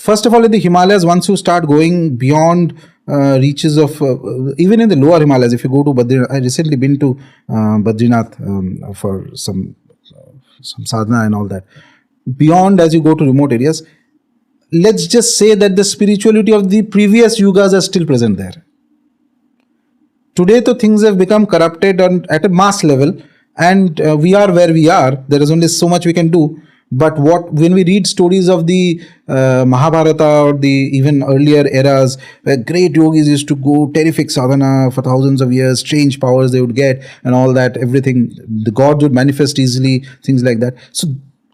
first of all, in the Himalayas, once you start going beyond reaches of even in the lower Himalayas, if you go to Badrinath, I recently been to Badrinath for some sadhana and all that. Beyond, as you go to remote areas, let's just say that the spirituality of the previous yugas are still present there. Today, though, things have become corrupted at a mass level, and we are where we are. There is only so much we can do. But when we read stories of the Mahabharata or the even earlier eras, where great yogis used to go terrific sadhana for thousands of years, strange powers they would get and all that, everything, the gods would manifest easily, things like that. So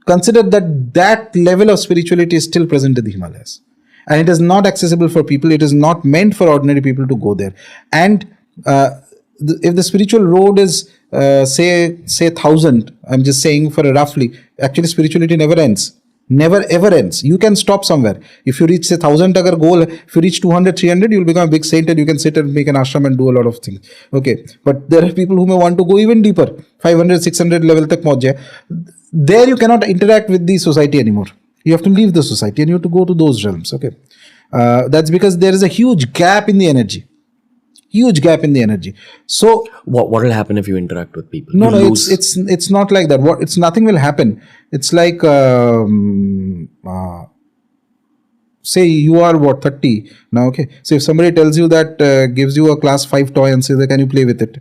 consider that level of spirituality is still present in the Himalayas. And it is not accessible for people. It is not meant for ordinary people to go there. And if the spiritual road is say 1,000, I'm just saying for a roughly, actually spirituality never ends. Never ever ends. You can stop somewhere. If you reach say 1,000 agar goal, if you reach 200, 300, you'll become a big saint and you can sit and make an ashram and do a lot of things. Okay. But there are people who may want to go even deeper. 500, 600 level tak pahunch jaye. There you cannot interact with the society anymore. You have to leave the society and you have to go to those realms. Okay. That's because there is a huge gap in the energy. Huge gap in the energy. So what will happen if you interact with people? No, it's not like that. Nothing will happen. It's like say you are 30 now. Okay, so if somebody tells you that gives you a class 5 toy and says, "Can you play with it?"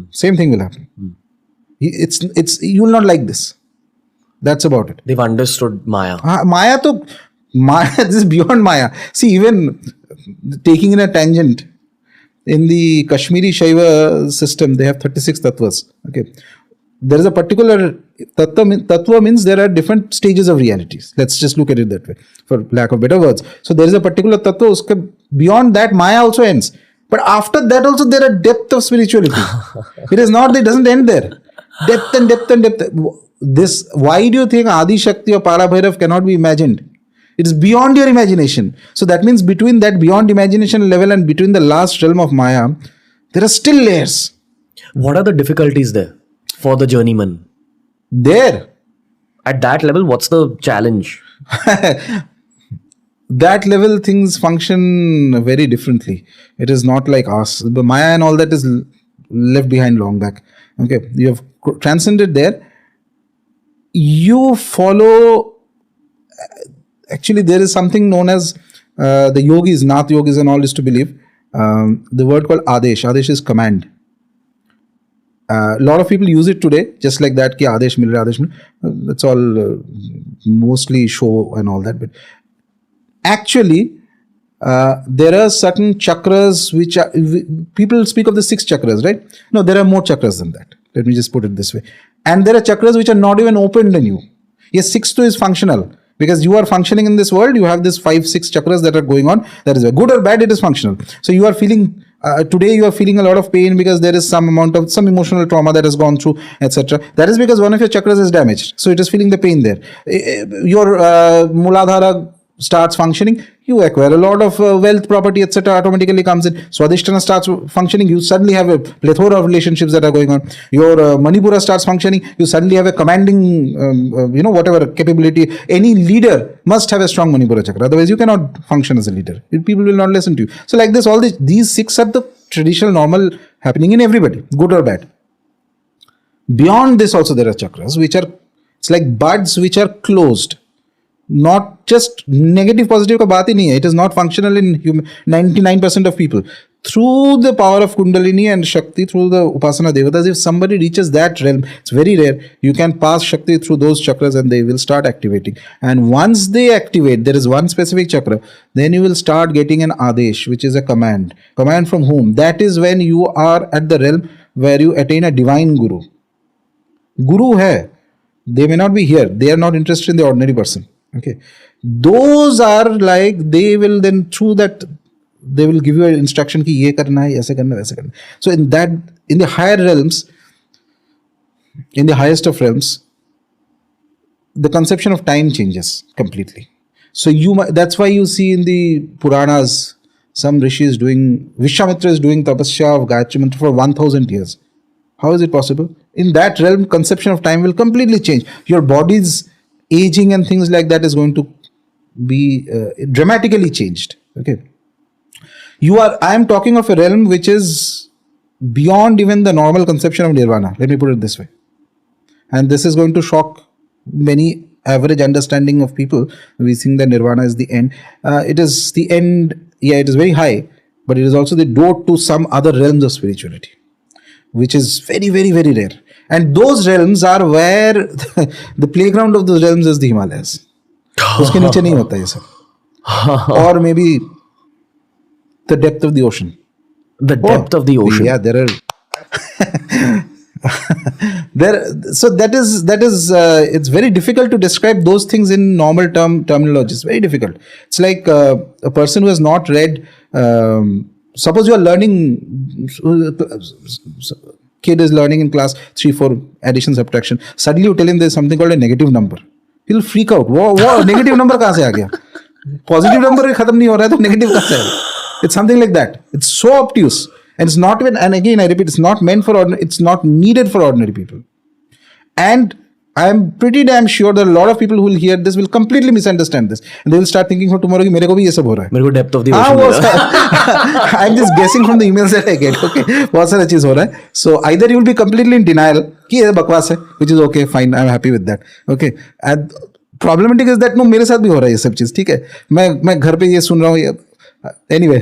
Same thing will happen. It's you will not like this. That's about it. They've understood Maya. Maya, this is beyond Maya. See, even taking in a tangent, in the Kashmiri Shaiva system, they have 36 tattvas. Okay, there is a particular tattva means there are different stages of realities. Let's just look at it that way, for lack of better words. So there is a particular tattva. Beyond that, Maya also ends. But after that also there are depth of spirituality. It doesn't end there. Depth and depth and depth. Why do you think Adi Shakti or Para Bhairav cannot be imagined? It is beyond your imagination. So that means between that beyond imagination level and between the last realm of Maya, there are still layers. What are the difficulties there for the journeyman? There. At that level, what's the challenge? That level things function very differently. It is not like us. The Maya and all that is left behind long back. Okay, you have transcended there. You follow... Actually, there is something known as the yogis, Nath yogis and all is to believe. The word called Adesh. Adesh is command. A lot of people use it today, just like that, ki Adesh mil raha, Adesh mil. That's all mostly show and all that. But actually, there are certain chakras which are... People speak of the 6 chakras, right? No, there are more chakras than that. Let me just put it this way. And there are chakras which are not even opened in you. Yes, 6 too is functional. Because you are functioning in this world, you have this 5, 6 chakras that are going on. That is good or bad, it is functional. So you are feeling, today you are feeling a lot of pain because there is some amount of, some emotional trauma that has gone through, etc. That is because one of your chakras is damaged. So it is feeling the pain there. Your Muladhara starts functioning, you acquire a lot of wealth, property, etc. automatically comes in. Swadhisthana starts functioning, you suddenly have a plethora of relationships that are going on. Your Manipura starts functioning, you suddenly have a commanding, whatever capability. Any leader must have a strong Manipura chakra, otherwise you cannot function as a leader. People will not listen to you. So like this, all these 6 are the traditional, normal happening in everybody, good or bad. Beyond this also there are chakras which are, it's like buds which are closed. Not just negative, positive ka baat hi nahi hai. It is not functional in 99% of people. Through the power of Kundalini and Shakti, through the Upasana Devatas, if somebody reaches that realm, it's very rare, you can pass Shakti through those chakras and they will start activating. And once they activate, there is one specific chakra, then you will start getting an Adesh, which is a command. Command from whom? That is when you are at the realm where you attain a divine Guru. Guru hai. They may not be here. They are not interested in the ordinary person. Okay, those are like, they will then through that they will give you an instruction ki ye karna hai, aise karna, waise karna. So in the higher realms, in the highest of realms, the conception of time changes completely. So that's why you see in the Puranas some rishis doing, Vishwamitra is doing tapasya of Gayatri Mantra for 1000 years. How is it possible? In that realm, conception of time will completely change. Your body's aging and things like that is going to be dramatically changed. Okay. I am talking of a realm which is beyond even the normal conception of nirvana. Let me put it this way. And this is going to shock many average understanding of people. We think that nirvana is the end. It is the end. Yeah, it is very high, but it is also the door to some other realms of spirituality, which is very, very, very rare. And those realms are where the playground of those realms is the Himalayas. उसके नीचे नहीं होता ये सब. Or maybe the depth of the ocean. The depth of the ocean. Yeah, there are. So that is it's very difficult to describe those things in normal terminology. It's very difficult. It's like a person who has not read. Suppose you are learning. Kid is learning in class 3-4 addition subtraction. Suddenly you tell him there's something called a negative number. He'll freak out. Wow, negative number कहाँ से आ गया? Positive number खत्म नहीं हो रहा है तो negative कहाँ से आएगा? It's something like that. It's so obtuse. And it's not even, and again I repeat, it's not meant for ordinary, it's not needed for ordinary people. And I'm pretty damn sure that a lot of people who will hear this will completely misunderstand this. And they will start thinking for tomorrow कि मेरे को भी ये सब हो रहा है. मेरे को depth of the ocean. I'm just guessing from the emails that I get. Okay, बहुत सारा चीज हो रहा है. So either you will be completely in denial कि ये बकवास है, which is okay, fine, I'm happy with that. Okay, and problematic is that no, मेरे साथ भी हो रहा है ये सब चीज. ठीक है, मैं घर पे ये सुन रहा हूँ. Anyway.